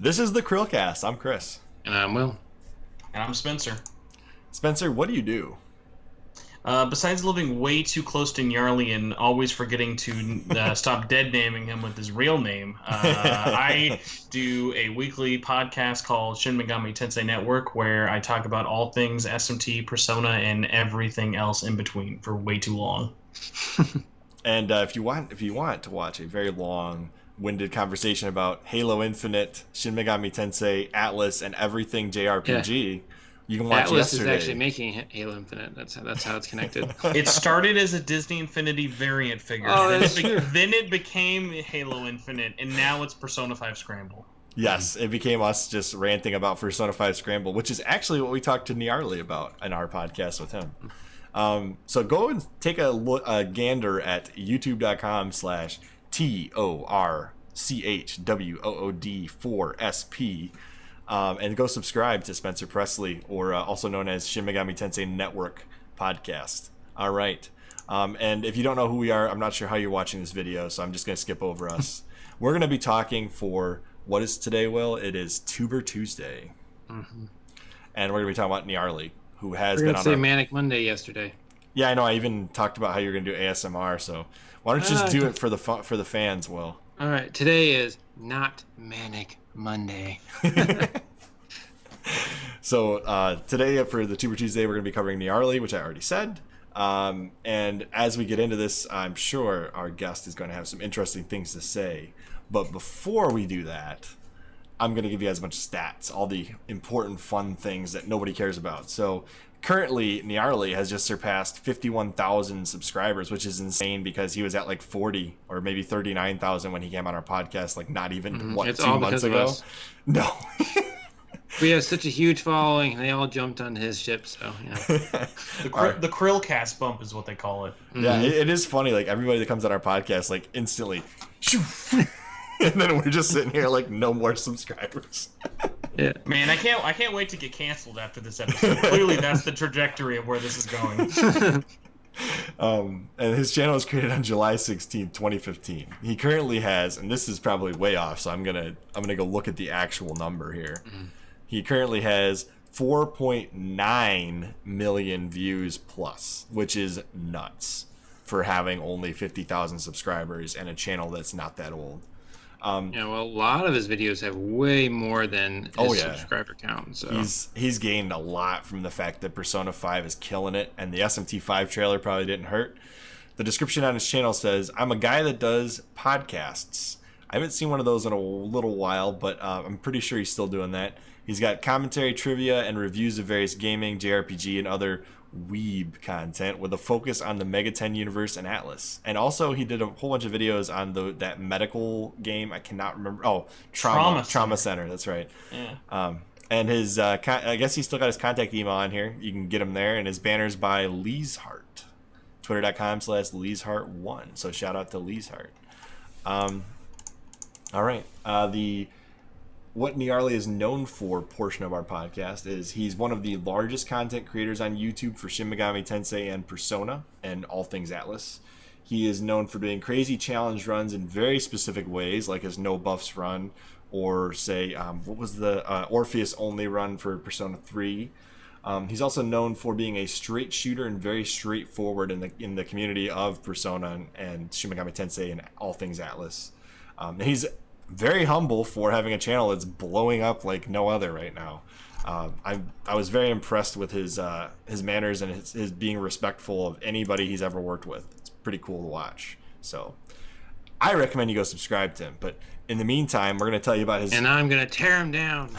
This is the CHRILLCAST. I'm Chris. And I'm Will. And I'm Spencer. Spencer, what do you do? Besides living way too close to Nyarly and always forgetting to stop dead naming him with his real name, I do a weekly podcast called Shin Megami Tensei Network, where I talk about all things SMT, Persona, and everything else in between for way too long. And if you want to watch a very long-winded conversation about Halo Infinite, Shin Megami Tensei, Atlas, and everything JRPG, you can watch Atlas yesterday. is actually making Halo Infinite. That's how it's connected. It started as a Disney Infinity variant figure. Oh, then, that's true. Then it became Halo Infinite, and now it's Persona 5 Scramble. Yes, it became us just ranting about Persona 5 Scramble, which is actually what we talked to Nyarly about in our podcast with him. So go and take a gander at youtube.com/TORCHWOOD4SP and go subscribe to Spencer Presley, or also known as Shin Megami Tensei Network podcast. All right. And if you don't know who we are, I'm not sure how you're watching this video, so I'm just going to skip over us. We're going to be talking for, what is today, Will? It is TUBER Tuesday. Mm-hmm. And we're going to be talking about Nyarly, who has We're been gonna on say our... Manic Monday yesterday. Yeah, I know. I even talked about how you're going to do ASMR, so why don't you just do it for the fans, Will? All right, today is not Manic Monday. So today for the TUBER Tuesday, we're going to be covering Nyarly, which I already said. And as we get into this, I'm sure our guest is going to have some interesting things to say. But before we do that, I'm going to give you guys a bunch of stats, all the important, fun things that nobody cares about. So currently, Nyarly has just surpassed 51,000 subscribers, which is insane because he was at like 40 or maybe 39,000 when he came on our podcast, like not even, 2 months ago? Us. No. We have such a huge following, and they all jumped on his ship, so yeah. The CHRILLCAST bump is what they call it. Yeah, it is funny. Like everybody that comes on our podcast, like instantly, shoo, and then we're just sitting here like no more subscribers. Yeah. Man, I can't wait to get canceled after this episode. Clearly, that's the trajectory of where this is going. And his channel was created on July 16th, 2015. He currently has, and this is probably way off, so I'm gonna go look at the actual number here. Mm-hmm. He currently has 4.9 million views plus, which is nuts for having only 50,000 subscribers and a channel that's not that old. Yeah, well, a lot of his videos have way more than his subscriber count. So he's gained a lot from the fact that Persona 5 is killing it, and the SMT 5 trailer probably didn't hurt. The description on his channel says, "I'm a guy that does podcasts." I haven't seen one of those in a little while, but I'm pretty sure he's still doing that. He's got commentary, trivia, and reviews of various gaming, JRPG, and other weeb content with a focus on the Megaten universe and Atlas. And also he did a whole bunch of videos on that medical game. I cannot remember. Oh, Trauma Center. That's right. Yeah. And his I guess he's still got his contact email on here. You can get him there. And his banner's by Leeshart. Twitter.com/LeesHart1. So shout out to Leeshart. All right. What Nyarly is known for portion of our podcast is he's one of the largest content creators on YouTube for Shin Megami Tensei and Persona and all things Atlas. He is known for doing crazy challenge runs in very specific ways, like his no buffs run, or say, what was the Orpheus only run for Persona 3. He's also known for being a straight shooter and very straightforward in the community of Persona and Shin Megami Tensei and all things Atlas. He's very humble for having a channel that's blowing up like no other right now. I was very impressed with his manners and his being respectful of anybody he's ever worked with. It's pretty cool to watch. So I recommend you go subscribe to him. But in the meantime, we're going to tell you about his... And I'm going to tear him down.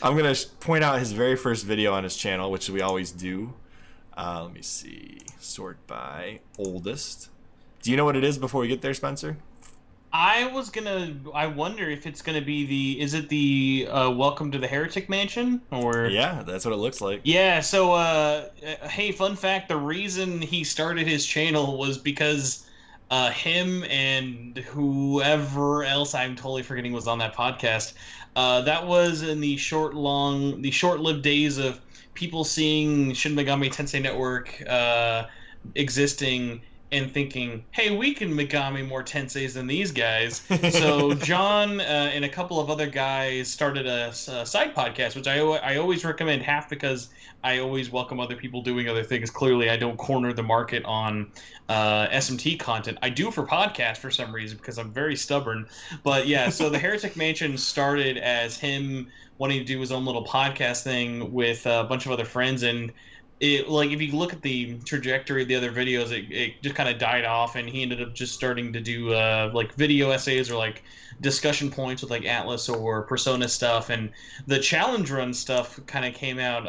I'm going to point out his very first video on his channel, which we always do. Let me see. Sort by oldest. Do you know what it is before we get there, Spencer? I wonder if it's gonna be is it the Welcome to the Heretic Mansion, or? Yeah, that's what it looks like. Yeah, so hey, fun fact, the reason he started his channel was because him and whoever else I'm totally forgetting was on that podcast, that was in the short-lived days of people seeing Shin Megami Tensei Network existing and thinking, hey, we can Megami more Tenseis than these guys. So John and a couple of other guys started a side podcast, which I always recommend, half because I always welcome other people doing other things. Clearly, I don't corner the market on SMT content. I do for podcasts for some reason because I'm very stubborn. But yeah, so the Heretic Mansion started as him wanting to do his own little podcast thing with a bunch of other friends, and it, like, if you look at the trajectory of the other videos, it just kind of died off, and he ended up just starting to do like video essays or like discussion points with like Atlas or Persona stuff, and the challenge run stuff kind of came out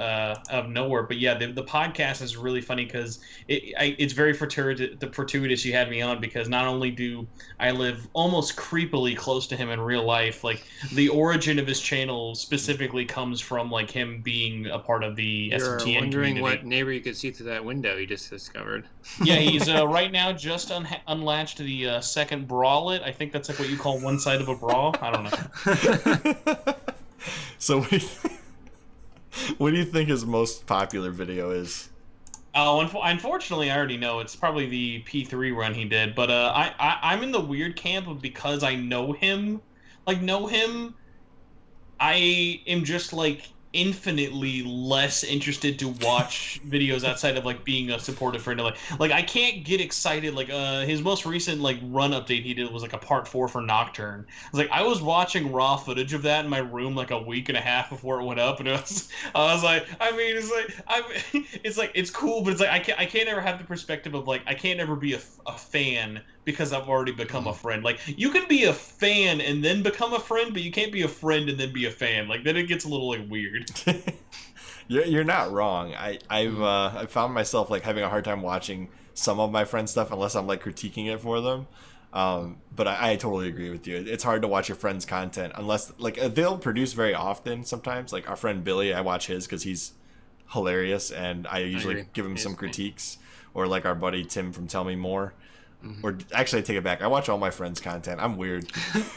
of nowhere. But yeah, the podcast is really funny because it's very fortuitous you had me on, because not only do I live almost creepily close to him in real life, like the origin of his channel specifically comes from like him being a part of the SMTN community. You're wondering what neighbor you could see through that window you just discovered. Yeah, he's right now just unlatched the second bralette. I think that's like what you call one side of a bra. I don't know. So what do you think his most popular video is? Oh, unfortunately, I already know. It's probably the P3 run he did. But I'm in the weird camp of, because I know him, I am just like infinitely less interested to watch videos outside of like being a supportive friend. Like I can't get excited. Like his most recent like run update he did was like a part 4 for Nocturne. I was watching raw footage of that in my room like a week and a half before it went up, and I was like, I mean, it's cool, but it's like I can't ever have the perspective of like I can't ever be a fan because I've already become a friend. Like, you can be a fan and then become a friend, but you can't be a friend and then be a fan. Like, then it gets a little like weird. You're not wrong. I've found myself like having a hard time watching some of my friends' stuff unless I'm like critiquing it for them. But I totally agree with you. It's hard to watch your friends' content unless like they'll produce very often. Sometimes, like our friend Billy, I watch his because he's hilarious, and I usually give him some critiques. Or like our buddy Tim from Tell Me More. Mm-hmm. Or actually, I take it back. I watch all my friends' content. I'm weird.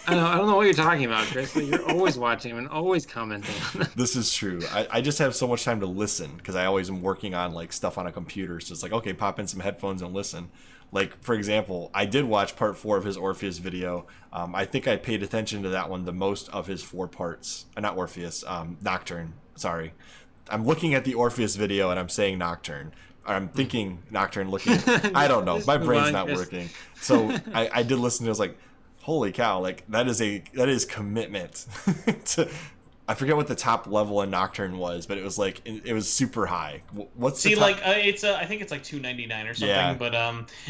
I don't know what you're talking about, Chris, but you're always watching them and always commenting on them. This is true. I just have so much time to listen because I always am working on like stuff on a computer. So it's like, okay, pop in some headphones and listen. Like, for example, I did watch part 4 of his Orpheus video. I think I paid attention to that one the most of his 4 parts. Not Orpheus, Nocturne. Sorry. I'm looking at the Orpheus video and I'm saying Nocturne. I'm thinking Nocturne, looking. I don't know. My brain's not working. So I did listen to it. I was like, holy cow! Like that is commitment. I forget what the top level in Nocturne was, but it was like it was super high. What's the top? Like it's I think it's like $2.99 or something. Yeah. But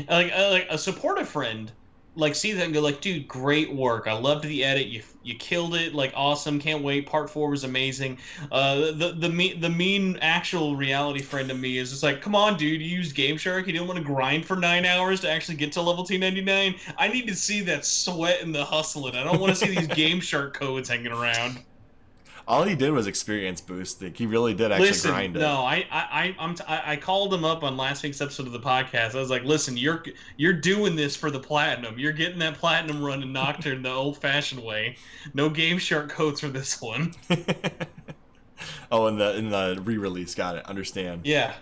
like a supportive friend. Like, see that and go like, dude, great work. I loved the edit. You killed it. Like, awesome. Can't wait. Part 4 was amazing. The mean actual reality friend of me is just like, come on, dude. You used Game Shark. You didn't want to grind for 9 hours to actually get to level 299. I need to see that sweat and the hustling. I don't want to see these Game Shark codes hanging around. All he did was experience boost. Like, he really did actually grind it. No, I called him up on last week's episode of the podcast. I was like, listen, you're doing this for the platinum. You're getting that platinum run in Nocturne the old-fashioned way. No Game Shark codes for this one. Oh, in the re-release, got it. Understand. Yeah.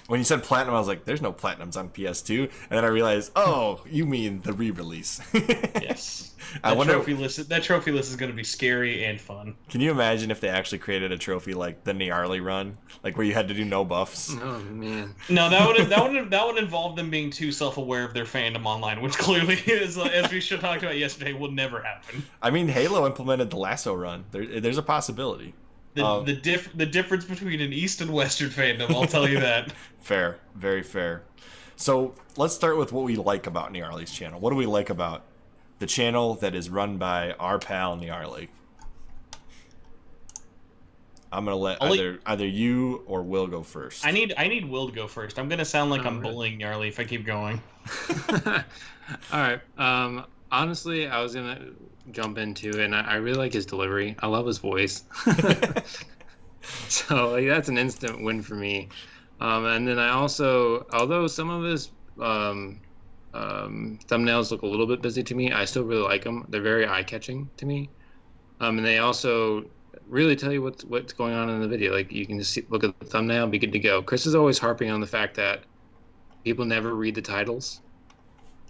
When you said platinum, I was like, there's no platinums on PS2. And then I realized, oh, you mean the re-release. Yes. That trophy list is going to be scary and fun. Can you imagine if they actually created a trophy like the Nyarly run? Like where you had to do no buffs? Oh, man. No, that would involve them being too self-aware of their fandom online, which clearly is, as we should talked about yesterday, will never happen. I mean, Halo implemented the lasso run. There's a possibility. The difference between an East and Western fandom, I'll tell you that. Fair. Very fair. So let's start with what we like about Nyarly's channel. What do we like about the channel that is run by our pal Nyarly? I'm gonna let either you or Will go first. I need Will to go first. I'm gonna sound like I'm bullying Nyarly if I keep going. All right. Honestly, I was gonna jump into, and I really like his delivery. I love his voice. So like that's an instant win for me. And then I also, although some of his thumbnails look a little bit busy to me, I still really like them. They're very eye-catching to me. And they also really tell you what's going on in the video. Like you can just look at the thumbnail and be good to go. Chris is always harping on the fact that people never read the titles.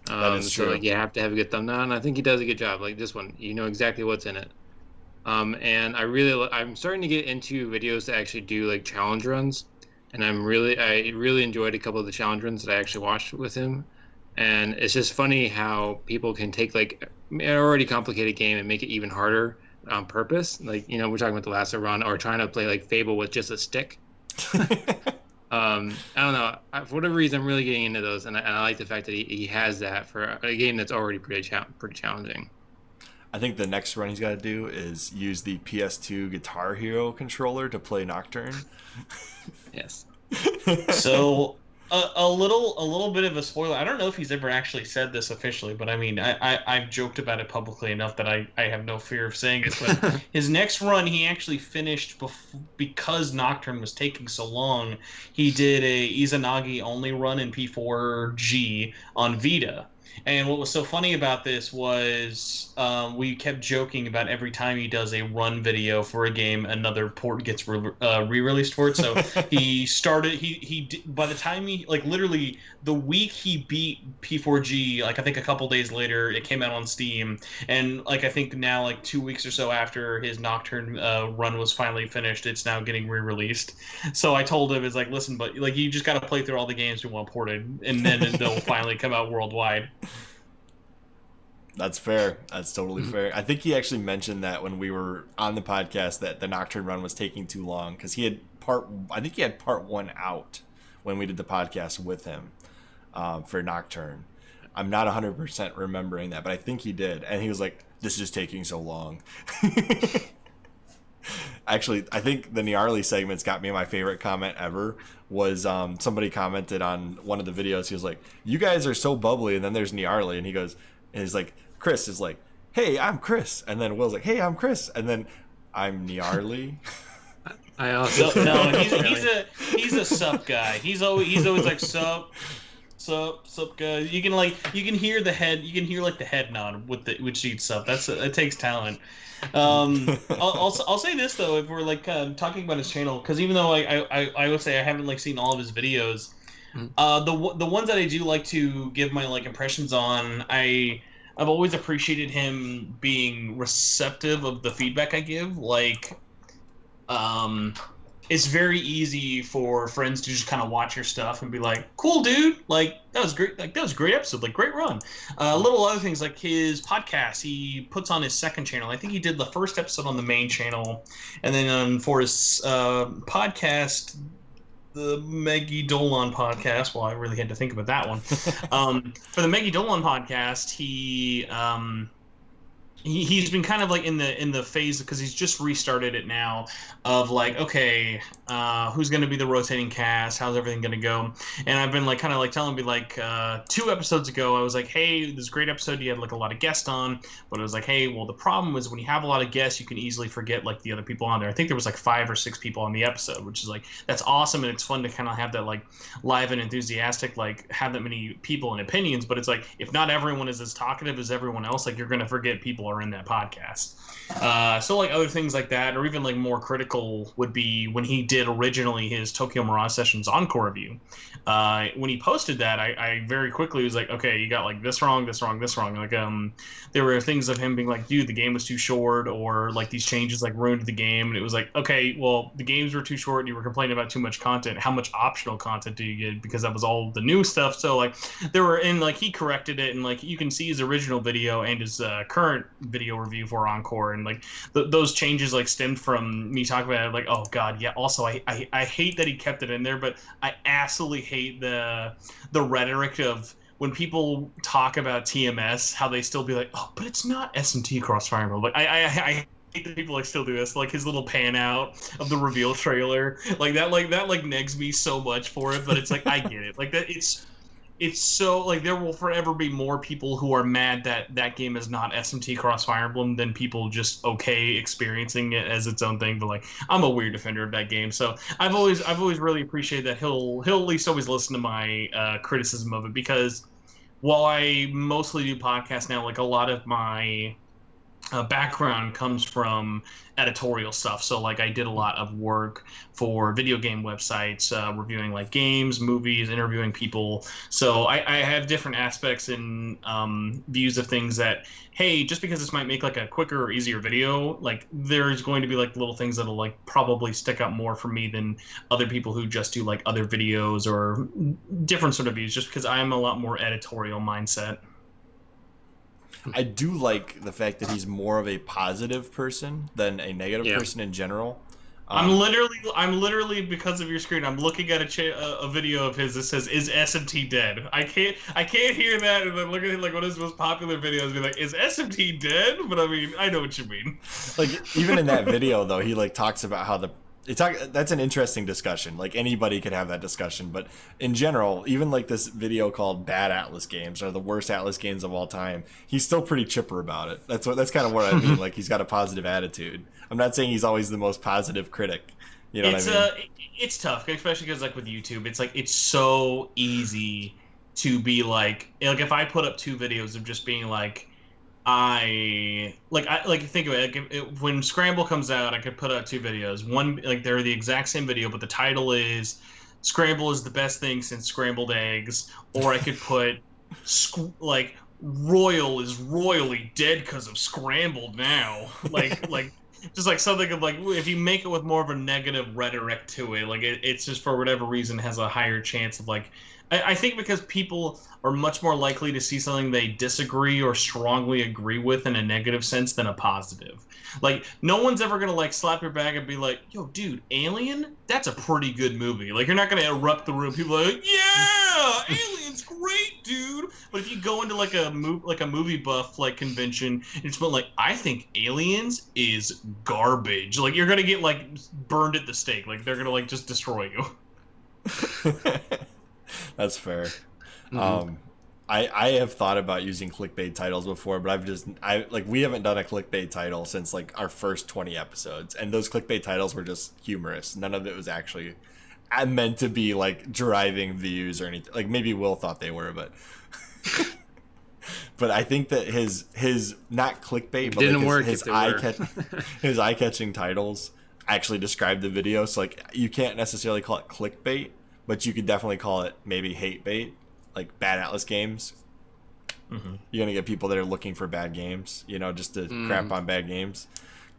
That is true. So like you have to have a good thumbnail, and I think he does a good job. Like this one, you know exactly what's in it. And I'm starting to get into videos that actually do like challenge runs, and I really enjoyed a couple of the challenge runs that I actually watched with him. And it's just funny how people can take like an already complicated game and make it even harder on purpose. Like, you know, we're talking about the Lasso Run, or trying to play like Fable with just a stick. I don't know. For whatever reason, I'm really getting into those, and I like the fact that he has that for a game that's already pretty challenging. I think the next run he's got to do is use the PS2 Guitar Hero controller to play Nocturne. Yes. So a little bit of a spoiler. I don't know if he's ever actually said this officially, but I mean, I've joked about it publicly enough that I have no fear of saying it. But his next run, he actually finished because Nocturne was taking so long. He did a Izanagi only run in P4G on Vita. And what was so funny about this was we kept joking about every time he does a run video for a game, another port gets re-released for it. So he started, by the time he, like literally the week he beat P4G, like I think a couple days later, it came out on Steam. And like I think now, like 2 weeks or so after his Nocturne run was finally finished, it's now getting re-released. So I told him, it's like, listen, but like you just got to play through all the games we want ported, and then they'll finally come out worldwide. That's fair. That's totally fair. I think he actually mentioned that when we were on the podcast that the Nocturne run was taking too long because he had part 1 out when we did the podcast with him for Nocturne. I'm not 100% remembering that, but I think he did. And he was like, this is taking so long. Actually, I think the Nyarly segment's got me my favorite comment ever was somebody commented on one of the videos. He was like, you guys are so bubbly. And then there's Nyarly. And he goes, and he's like, Chris is like, hey, I'm Chris. And then Will's like, hey, I'm Chris. And then I'm Nyarly. I also no, he's a sup guy. He's always like sup guy. You can hear the head. You can hear like the head nod with each sup. It takes talent. I'll say this though, if we're like talking about his channel, because even though I would say I haven't like seen all of his videos, the ones that I do like to give my like impressions on, I've always appreciated him being receptive of the feedback I give. Like, it's very easy for friends to just kind of watch your stuff and be like, cool, dude. Like, that was great. Like, that was a great episode. Like, great run. Little other things like his podcast, he puts on his second channel. I think he did the first episode on the main channel. And then for his podcast, the Maggie Dolan podcast. Well, I really had to think about that one. For the Maggie Dolan podcast, he's been kind of like in the phase, because he's just restarted it now, of like, okay, who's going to be the rotating cast? How's everything going to go? And I've been like kind of like telling me like 2 episodes ago, I was like, hey, this is a great episode. You had like a lot of guests on, but I was like, hey, well, the problem is when you have a lot of guests, you can easily forget like the other people on there. I think there was like 5 or 6 people on the episode, which is like, that's awesome. And it's fun to kind of have that like live and enthusiastic, like have that many people and opinions. But it's like, if not everyone is as talkative as everyone else, like you're going to forget people are in that podcast. So like other things like that, or even like more critical would be when he did originally his Tokyo Mirage Sessions Encore review. When he posted that, I very quickly was like, okay, you got like this wrong, this wrong, this wrong. Like there were things of him being like, dude, the game was too short, or like these changes like ruined the game. And it was like, okay, well, the games were too short and you were complaining about too much content. How much optional content do you get? Because that was all the new stuff. So like there were, and like he corrected it, and like you can see his original video and his current video review for Encore, and like those changes like stemmed from me talking about it, like, oh god, yeah, also I hate that he kept it in there, but I absolutely hate the rhetoric of when people talk about TMS, how they still be like, oh, but it's not SMT Crossfire Mode. Like I hate that people like still do this, like his little pan out of the reveal trailer, like that negs me so much for it. But it's like, I get it, like that it's so like there will forever be more people who are mad that that game is not SMT Cross Fire Emblem than people just okay experiencing it as its own thing. But like, I'm a weird defender of that game, so I've always really appreciated that he'll at least always listen to my criticism of it, because while I mostly do podcasts now, like a lot of my background comes from editorial stuff. So like I did a lot of work for video game websites, reviewing like games, movies, interviewing people. So I have different aspects and views of things that, hey, just because this might make like a quicker or easier video, like there's going to be like little things that'll like probably stick out more for me than other people who just do like other videos or different sort of views, just because I'm a lot more editorial mindset. I do like the fact that he's more of a positive person than a negative person in general. I'm literally because of your screen, I'm looking at a video of his that says, "Is SMT dead?" I can't hear that and then look at it like one of his most popular videos, be like, "Is SMT dead?" But I mean, I know what you mean. Like even in that video though, he like talks about how that's an interesting discussion. Like anybody could have that discussion, but in general, even like this video called "Bad Atlas Games" or the worst Atlas games of all time, he's still pretty chipper about it. That's kind of what I mean. Like he's got a positive attitude. I'm not saying he's always the most positive critic. You know what I mean? It's tough, especially because like with YouTube, it's like it's so easy to be like if I put up 2 videos of just being like. I think of it, like when Scramble comes out, I could put out 2 videos. One, like they're the exact same video, but the title is Scramble is the best thing since scrambled eggs. Or I could put like Royal is royally dead because of scrambled now. Like just like something of like if you make it with more of a negative rhetoric to it, like it's just for whatever reason has a higher chance of like. I think because people are much more likely to see something they disagree or strongly agree with in a negative sense than a positive. Like, no one's ever going to, like, slap your back and be like, yo, dude, Alien? That's a pretty good movie. Like, you're not going to erupt the room. People are like, yeah, Alien's great, dude. But if you go into, like, a movie buff, like, convention, and just put, like, I think Aliens is garbage. Like, you're going to get, like, burned at the stake. Like, they're going to, like, just destroy you. That's fair. Mm-hmm. I have thought about using clickbait titles before, but we haven't done a clickbait title since like our first 20 episodes, and those clickbait titles were just humorous. None of it was actually meant to be like driving views or anything. Like maybe Will thought they were, but but I think that his not clickbait, but didn't like work. His eye-catching titles actually describe the video. So like you can't necessarily call it clickbait, but you could definitely call it maybe hate bait. Like Bad Atlas Games. Mm-hmm. You're going to get people that are looking for bad games, you know, just to crap on bad games.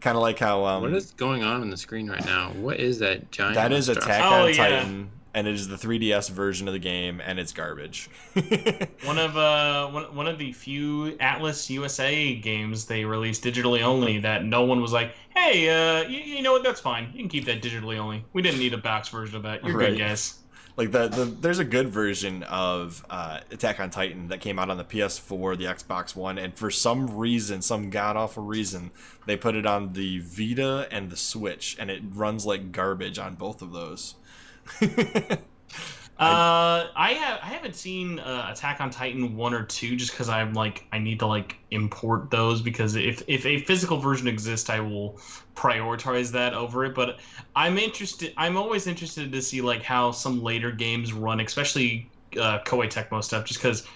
Kind of like how... what is going on the screen right now? What is that giant... That is Attack on Titan, and it is the 3DS version of the game, and it's garbage. One of the few Atlas USA games they released digitally only that no one was like, hey, you know what, that's fine. You can keep that digitally only. We didn't need a box version of that. You're good, guys. Like there's a good version of Attack on Titan that came out on the PS4, the Xbox One, and for some reason, some god-awful reason, they put it on the Vita and the Switch, and it runs like garbage on both of those. I haven't seen Attack on Titan 1 or 2 just because I'm like I need to like import those because if a physical version exists I will prioritize that over it. But I'm always interested to see like how some later games run, especially Koei Tecmo stuff, just because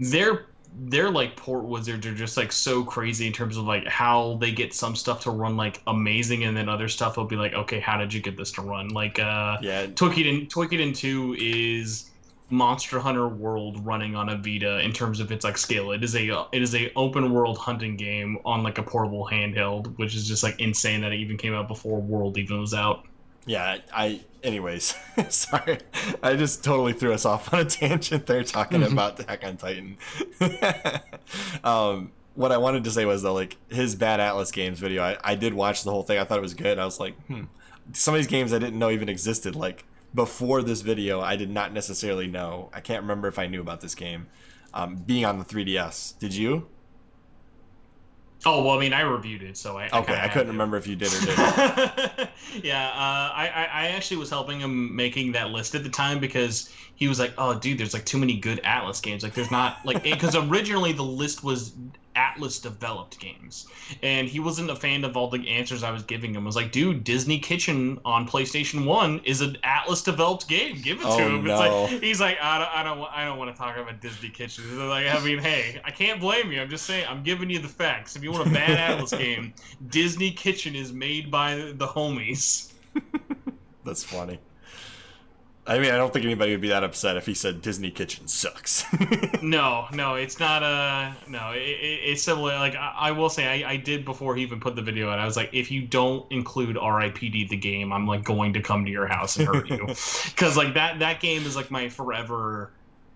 they're like port wizards are just like so crazy in terms of like how they get some stuff to run like amazing and then other stuff will be like, okay, how did you get this to run? Like Toukiden 2 is Monster Hunter World running on a Vita in terms of its like scale. It is a open world hunting game on like a portable handheld, which is just like insane that it even came out before World even was out. Yeah, anyways, sorry. I just totally threw us off on a tangent there talking about Attack on Titan. What I wanted to say was, though, like, his Bad Atlas Games video, I did watch the whole thing. I thought it was good. I was like, some of these games I didn't know even existed. Like, before this video, I did not necessarily know. I can't remember if I knew about this game being on the 3DS. Did you? Oh, well, I mean, I reviewed it, so I couldn't remember if you did or didn't. Yeah, I actually was helping him making that list at the time because he was like, oh, dude, there's, like, too many good Atlas games. Like, there's not, like, because originally the list was Atlas developed games, and he wasn't a fan of all the answers I was giving him. I was like, dude, Disney Kitchen on PlayStation 1 is an Atlas developed game. Give it to him. No. It's like, he's like, I don't want to talk about Disney Kitchen. Like, I mean, hey, I can't blame you. I'm just saying, I'm giving you the facts. If you want a bad Atlas game, Disney Kitchen is made by the homies. That's funny. I mean, I don't think anybody would be that upset if he said Disney Kitchen sucks. No, it's not it's similar. Like, I will say, I did before he even put the video out. I was like, if you don't include R.I.P.D. the game, I'm like going to come to your house and hurt you, because like that game is like my forever.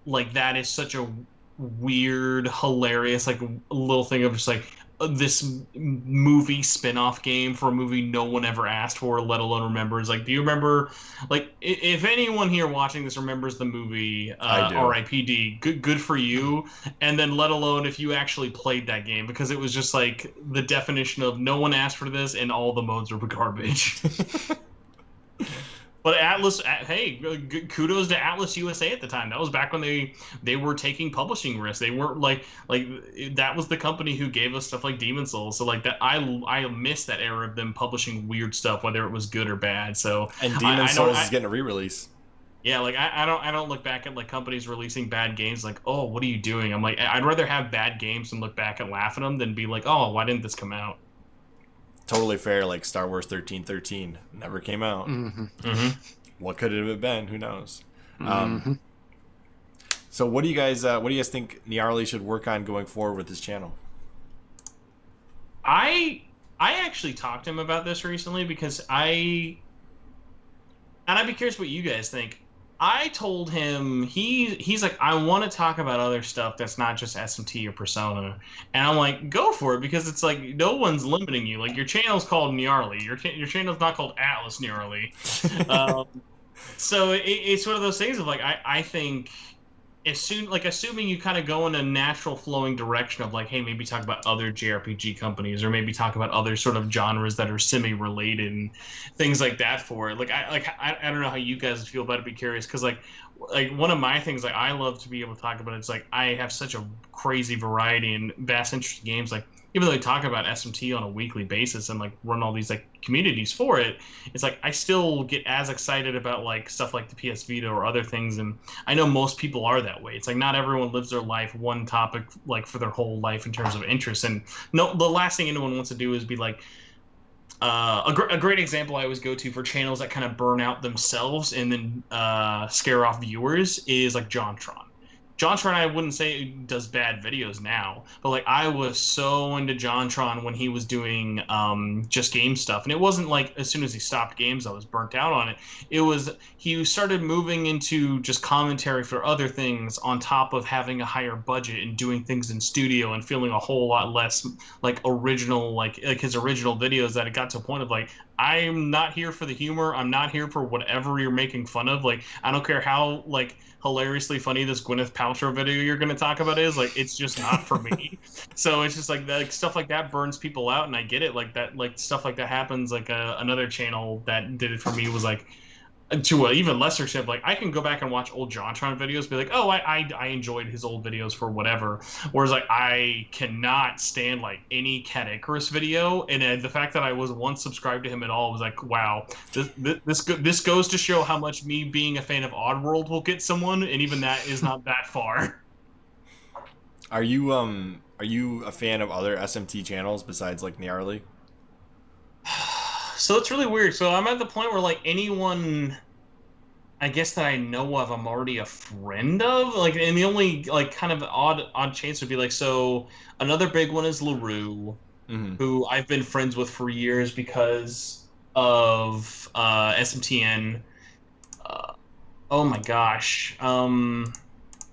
Like, that is such a weird, hilarious, like, little thing of just like this movie spin-off game for a movie no one ever asked for, let alone remembers. Like, do you remember, like, if anyone here watching this remembers the movie R.I.P.D., good for you. And then let alone if you actually played that game, because it was just like the definition of no one asked for this and all the modes were garbage. But Atlas, hey, kudos to Atlas USA at the time. That was back when they were taking publishing risks. They weren't like that was the company who gave us stuff like Demon's Souls. So like that, I miss that era of them publishing weird stuff, whether it was good or bad. So and Demon's Souls is getting a re-release. Yeah, like I don't look back at like companies releasing bad games like, oh, what are you doing? I'm like, I'd rather have bad games and look back and laugh at them than be like, oh, why didn't this come out? Totally fair. Like Star Wars 1313 never came out. What could it have been? Who knows? So what do you guys think Nyarly should work on going forward with his channel? I actually talked to him about this recently because I'd be curious what you guys think. I told him, he's like, I want to talk about other stuff that's not just SMT or Persona. And I'm like, go for it, because it's like, no one's limiting you. Like, your channel's called Nyarly. Your channel's not called Atlas Nyarly. So it's one of those things of like, I think, assuming you kind of go in a natural flowing direction of like, hey, maybe talk about other JRPG companies, or maybe talk about other sort of genres that are semi-related and things like that for it. Like, I don't know how you guys feel about it. Be curious, because like one of my things like I love to be able to talk about, it's like I have such a crazy variety and vast interest in games. Like, even though I talk about SMT on a weekly basis and like run all these like communities for it, it's like I still get as excited about like stuff like the PS Vita or other things. And I know most people are that way. It's like not everyone lives their life one topic like for their whole life in terms of interest. And no, the last thing anyone wants to do is be like, a great example I always go to for channels that kind of burn out themselves and then scare off viewers is like JonTron. JonTron, I wouldn't say does bad videos now, but like I was so into JonTron when he was doing just game stuff, and it wasn't like as soon as he stopped games I was burnt out on it. It was he started moving into just commentary for other things on top of having a higher budget and doing things in studio and feeling a whole lot less like original, like his original videos, that it got to a point of like, I'm not here for the humor. I'm not here for whatever you're making fun of. Like, I don't care how like hilariously funny this Gwyneth Paltrow video you're going to talk about is. Like, it's just not for me. So it's just like stuff like that burns people out, and I get it. Like that, like stuff like that happens. Like another channel that did it for me was like, to an even lesser extent, like I can go back and watch old JonTron videos, be like, oh, I enjoyed his old videos for whatever. Whereas like I cannot stand like any Cat Icarus video, and the fact that I was once subscribed to him at all was like, wow, this goes to show how much me being a fan of Oddworld will get someone, and even that is not that far. Are you a fan of other SMT channels besides like Nyarly? So it's really weird. So I'm at the point where like anyone, I guess that I know of, I'm already a friend of. Like, and the only like kind of odd chance would be like, so another big one is LaRue, who I've been friends with for years because of SMTN. Oh my gosh.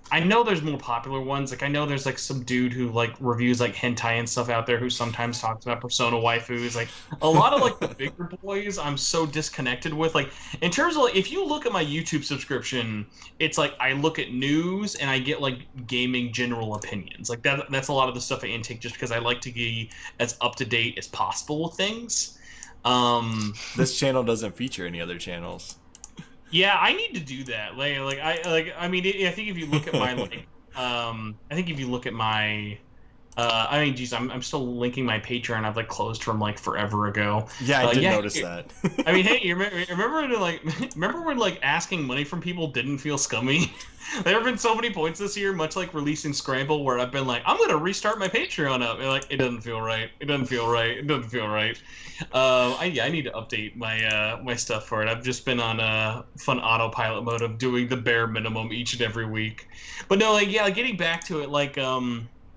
I know there's more popular ones. Like, I know there's like some dude who like reviews like hentai and stuff out there who sometimes talks about Persona waifus. Like, a lot of like the bigger boys I'm so disconnected with. Like, in terms of like, if you look at my YouTube subscription, it's like I look at news and I get like gaming general opinions. Like that's a lot of the stuff I intake just because I like to be as up to date as possible with things. This channel doesn't feature any other channels. Yeah, I need to do that. I mean, I think if you look at my like, I think if you look at my I mean, geez, I'm still linking my Patreon. I've like closed from like forever ago. Yeah, I did notice that. I mean, hey, you remember when, like remember when like asking money from people didn't feel scummy? There have been so many points this year, much like releasing Scramble, where I've been like, I'm gonna restart my Patreon up. And like, it doesn't feel right. It doesn't feel right. It doesn't feel right. I need to update my my stuff for it. I've just been on fun autopilot mode of doing the bare minimum each and every week. But no, like yeah, getting back to it, like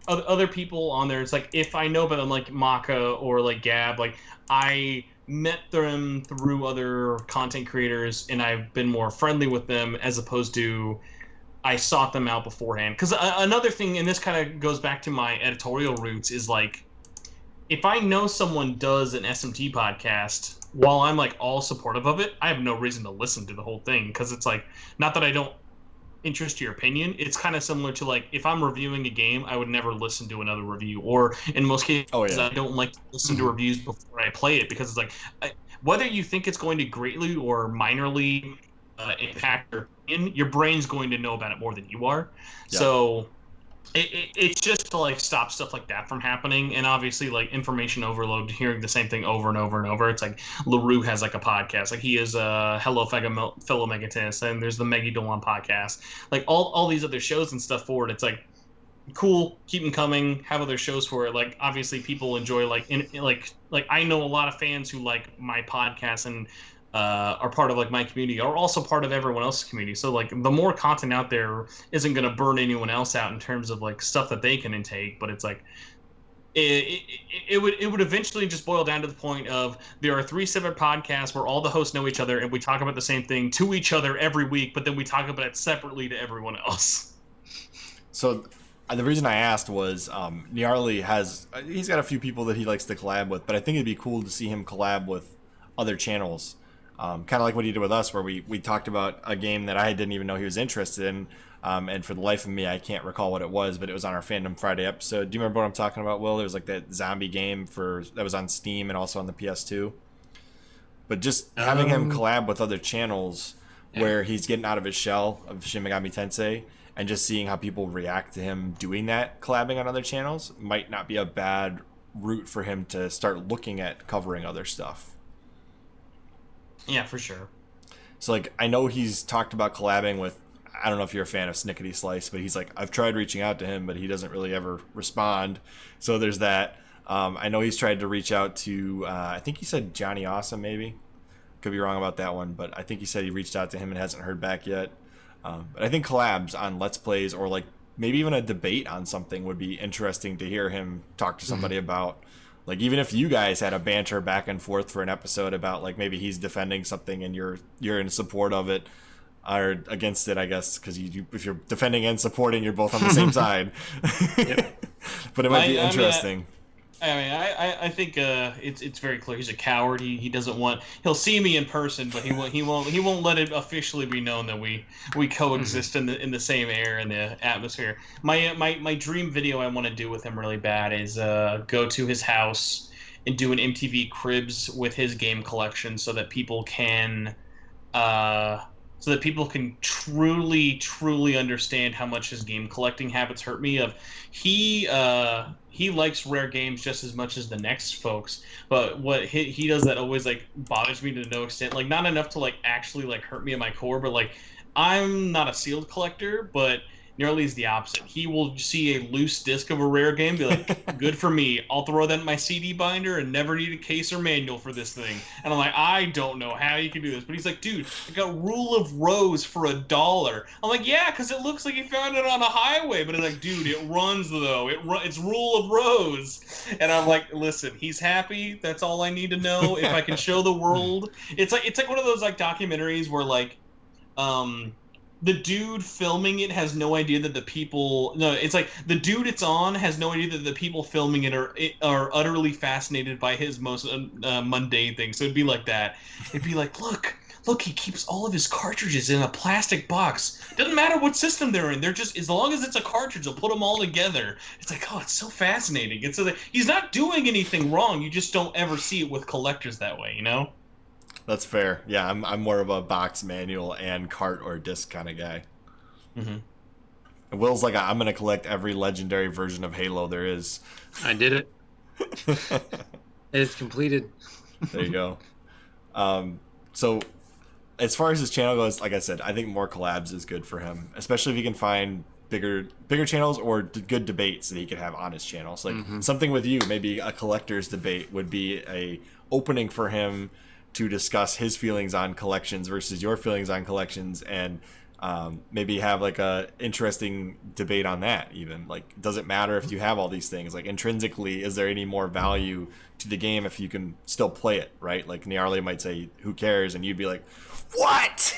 other people on there, it's like if I know about them, like Maka or like Gab, like I met them through other content creators and I've been more friendly with them as opposed to I sought them out beforehand. Because another thing, and this kind of goes back to my editorial roots, is like if I know someone does an SMT podcast, while I'm like all supportive of it, I have no reason to listen to the whole thing because it's like not that I don't interest your opinion. It's kind of similar to like if I'm reviewing a game, I would never listen to another review, or in most cases, I don't like to listen to reviews before I play it because it's like whether you think it's going to greatly or minorly impact your opinion, your brain's going to know about it more than you are. Yeah. So it's just to like stop stuff like that from happening. And obviously like information overload, hearing the same thing over and over and over. It's like LaRue has like a podcast, like he is Hello Fellow Megatennis, and there's the Meggy Dolan podcast, like all these other shows and stuff for it. It's like cool, keep them coming, have other shows for it. Like obviously people enjoy like like I know a lot of fans who like my podcast and are part of like my community, are also part of everyone else's community. So like the more content out there isn't going to burn anyone else out in terms of like stuff that they can intake, but it's like it would eventually just boil down to the point of there are 3 separate podcasts where all the hosts know each other and we talk about the same thing to each other every week, but then we talk about it separately to everyone else. So the reason I asked was Nyarly he's got a few people that he likes to collab with, but I think it'd be cool to see him collab with other channels. Kind of like what he did with us, where we talked about a game that I didn't even know he was interested in, and for the life of me, I can't recall what it was, but it was on our Fandom Friday episode. Do you remember what I'm talking about, Will? It was like that zombie game that was on Steam and also on the PS2. But just having him collab with other channels where he's getting out of his shell of Shin Megami Tensei and just seeing how people react to him doing that, collabing on other channels, might not be a bad route for him to start looking at covering other stuff. Yeah, for sure. So, like, I know he's talked about collabing with, I don't know if you're a fan of Snickety Slice, but he's like, I've tried reaching out to him, but he doesn't really ever respond. So there's that. I know he's tried to reach out to, I think he said Johnny Awesome, maybe. Could be wrong about that one, but I think he said he reached out to him and hasn't heard back yet. But I think collabs on Let's Plays or, like, maybe even a debate on something would be interesting to hear him talk to somebody about. Like, even if you guys had a banter back and forth for an episode about, like, maybe he's defending something and you're in support of it or against it, I guess, because if you're defending and supporting, you're both on the same side. But it might be interesting. I think it's very clear he's a coward. He doesn't want. He'll see me in person, but he won't let it officially be known that we coexist in the same air and the atmosphere. My dream video I want to do with him really bad is go to his house and do an MTV Cribs with his game collection so that people can truly understand how much his game collecting habits hurt me. He likes rare games just as much as the next folks, but what he does that always like bothers me to no extent, like not enough to like actually like hurt me at my core, but like I'm not a sealed collector, but Nyarly's the opposite. He will see a loose disc of a rare game, be like, good for me. I'll throw that in my CD binder and never need a case or manual for this thing. And I'm like, I don't know how you can do this. But he's like, dude, I got Rule of Rose for $1. I'm like, yeah, because it looks like he found it on a highway. But it's like, dude, it runs, though. It's Rule of Rose. And I'm like, listen, he's happy. That's all I need to know. If I can show the world. It's like one of those like documentaries where like, the dude filming it has no idea that the people... No, it's like the dude it's on has no idea that the people filming it are utterly fascinated by his most mundane thing. So it'd be like that. It'd be like, look, he keeps all of his cartridges in a plastic box. Doesn't matter what system they're in. They're just... As long as it's a cartridge, they'll put them all together. It's like, oh, it's so fascinating. It's so that he's not doing anything wrong. You just don't ever see it with collectors that way, you know? That's fair. Yeah, I'm more of a box manual and cart or disc kind of guy. Mm-hmm. And Will's like, I'm gonna collect every legendary version of Halo there is. I did it. It's completed. There you go. So as far as his channel goes, like I said, I think more collabs is good for him, especially if he can find bigger channels or good debates that he could have on his channel. So like something with you, maybe a collector's debate would be a opening for him to discuss his feelings on collections versus your feelings on collections, and maybe have like a interesting debate on that. Even like, does it matter if you have all these things? Like intrinsically, is there any more value to the game if you can still play it, right? Like Nyarly might say, "Who cares?" and you'd be like, "What?"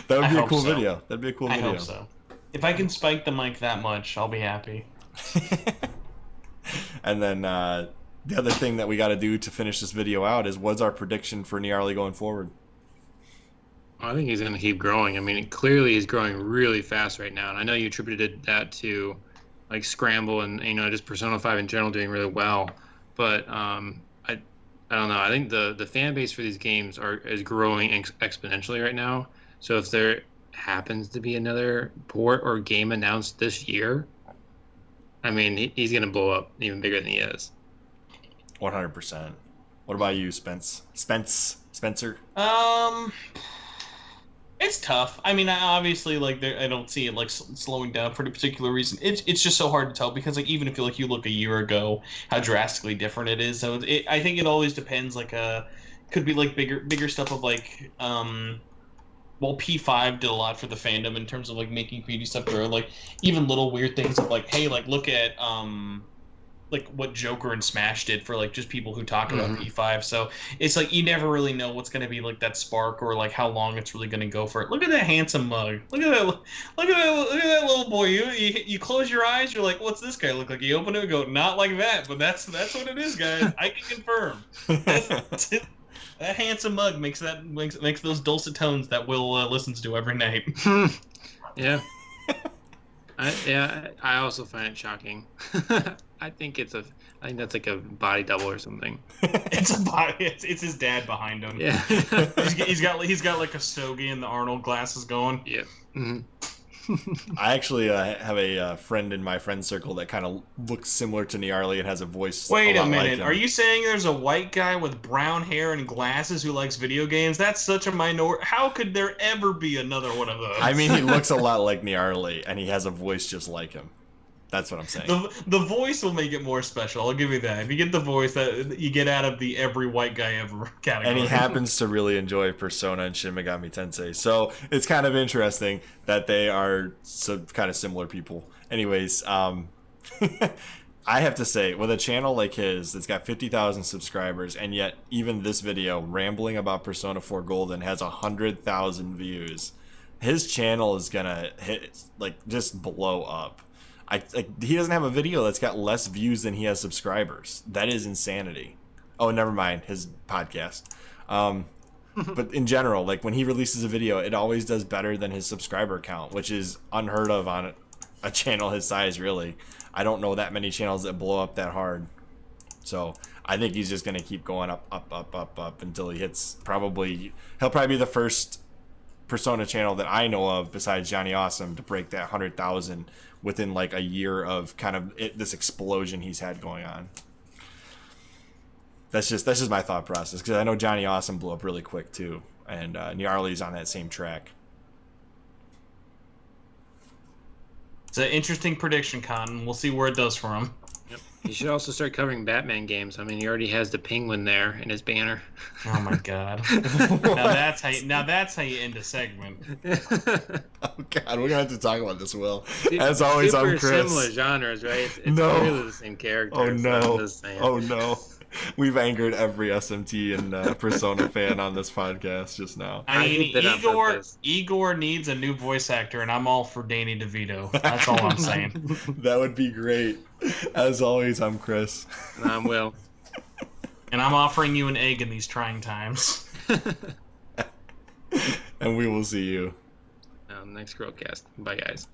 That would be a cool video. That'd be a cool video. I hope so. If I can spike the mic that much, I'll be happy. And then the other thing that we got to do to finish this video out is, what's our prediction for Nyarly going forward? I think he's going to keep growing. I mean, clearly he's growing really fast right now, and I know you attributed that to like Scramble and just Persona 5 in general doing really well. But I don't know. I think the fan base for these games is growing exponentially right now. So if there happens to be another port or game announced this year, I mean, he's going to blow up even bigger than he is. 100%. What about you, Spencer? It's tough. I mean, obviously, like, I don't see it like slowing down for a particular reason. It's just so hard to tell because, like, even if you look a year ago, how drastically different it is. So I think it always depends. Like, could be like bigger stuff of like, well, P5 did a lot for the fandom in terms of like making community stuff grow. Like, even little weird things of like, hey, like, look at like what Joker and Smash did for like just people who talk about P5. So it's like you never really know what's going to be like that spark or like how long it's really going to go for it. Look at that handsome mug. Look at that little boy. You close your eyes, you're like, what's this guy look like? You open it and go, not like that, but that's what it is, guys. I can confirm. That handsome mug makes those dulcet tones that Will listens to every night. Yeah. I also find it shocking. I think that's like a body double or something. It's a body. It's his dad behind him. Yeah. he's got like a stogie and the Arnold glasses going. Yeah. Mm-hmm. I actually have a friend in my friend circle that kind of looks similar to Nyarly and has a voice. Wait a minute. Like him. Are you saying there's a white guy with brown hair and glasses who likes video games? That's such a minority. How could there ever be another one of those? I mean, he looks a lot like Nyarly, and he has a voice just like him. That's what I'm saying. The voice will make it more special. I'll give you that. If you get the voice, that you get out of the every white guy ever category. And he happens to really enjoy Persona and Shin Megami Tensei. So it's kind of interesting that they are kind of similar people. Anyways, I have to say, with a channel like his that's got 50,000 subscribers, and yet even this video, rambling about Persona 4 Golden, has 100,000 views, his channel is going to hit, like, just blow up. He doesn't have a video that's got less views than he has subscribers. That is insanity. Oh, never mind, his podcast. But in general, like when he releases a video, it always does better than his subscriber count, which is unheard of on a channel his size, really. I don't know that many channels that blow up that hard. So I think he's just going to keep going up until he hits he'll probably be the first Persona channel that I know of besides Johnny Awesome to break that 100,000 within like a year of kind of this explosion he's had going on. That's just my thought process, because I know Johnny Awesome blew up really quick too, and Nyarly's on that same track. It's an interesting prediction, Con. We'll see where it does for him. Yep. You should also start covering Batman games. I mean, he already has the Penguin there in his banner. Oh my God! now that's how you end a segment. Oh God, we're gonna have to talk about this, Will. As always, I'm Chris. Similar genres, right? It's really the same character. Oh no! Oh no! We've angered every SMT and Persona fan on this podcast just now. I mean, Igor needs a new voice actor, and I'm all for Danny DeVito. That's all I'm saying. That would be great. As always, I'm Chris. And I'm Will. And I'm offering you an egg in these trying times. And we will see you next CHRILLCAST. Bye, guys.